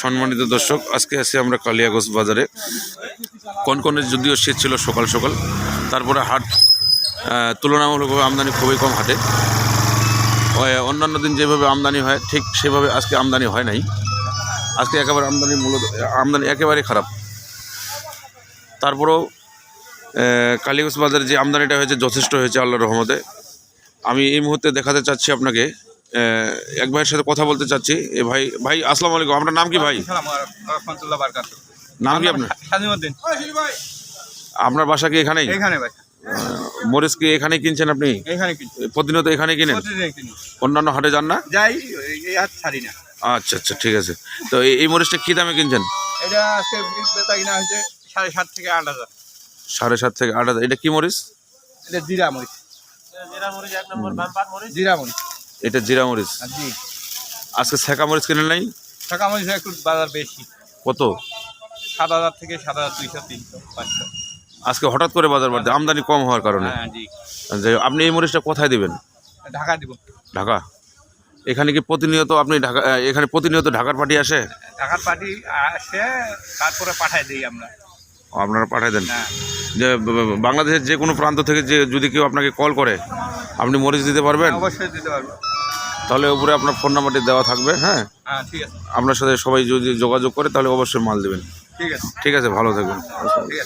সম্মানিত দর্শক, আজকে আছি আমরা কালিয়াগঞ্জ বাজারে। কনকনে যদিও শীত ছিল সকাল সকাল, তারপরে হাট তুলনামূলকভাবে আমদানি খুবই কম হাটে। অন্যান্য দিন যেভাবে আমদানি হয় ঠিক সেভাবে আজকে আমদানি হয় নাই। আজকে একেবারে আমদানি একেবারে খারাপ। তারপরেও কালিয়াগঞ্জ বাজারে যে আমদানিটা হয়েছে যথেষ্ট হয়েছে আল্লাহর রহমতে। আমি এই মুহূর্তে দেখাতে চাচ্ছি আপনাকে, এক ভাইয়ের সাথে কথা বলতে চাচ্ছি। ভাই আসসালামু আলাইকুম, আপনার নাম কি ভাই? নাম কি আপনার? আপনার বাসা কি এখানেই? মরিচ কি এখানে কিনছেন আপনি? প্রতিনিয়ত এখানে কিনেন? অন্যান্য হাটে যান না? আচ্ছা আচ্ছা, ঠিক আছে। তো এই মরিচটা কি দামে কিনছেন? 7.5 থেকে 8,000। 7.5 থেকে 8,000। এটা কি মরিচ? এটা জিরা মরিচ। জিরা মরিচ। এটা জিরা মরিচ। জি। আজকে ছেঁকা মরিচ কিনেন নাই? ছেঁকা মরিচ একটু বাজার বেশি। কত? 7,000 থেকে 7,200, 300, 500। আজকে হঠাৎ করে বাজার বাড়তে, আমদানি কম হওয়ার কারণে। হ্যাঁ জি। আপনি এই মরিচটা কোথায় দিবেন? ঢাকা দিব। ঢাকা? এখানে কি প্রতিনিয়ত আপনি এখানে প্রতিনিয়ত ঢাকার পার্টি আসে? ঢাকার পার্টি আসে, তারপরে পাঠায় দিই আমরা। আপনারা পাঠায় দেন? হ্যাঁ। যে বাংলাদেশের যে কোনো প্রান্ত থেকে যে যদি কেউ আপনাকে কল করে, আপনি মরিচ দিতে পারবেন? অবশ্যই দিতে পারবো। তাহলে উপরে আপনার ফোন নাম্বারটি দেওয়া থাকবে। হ্যাঁ, ঠিক আছে। আপনার সাথে সবাই যদি যোগাযোগ করে তাহলে অবশ্যই মাল দেবেন। ঠিক আছে। ঠিক আছে, ভালো থাকবেন। ঠিক আছে।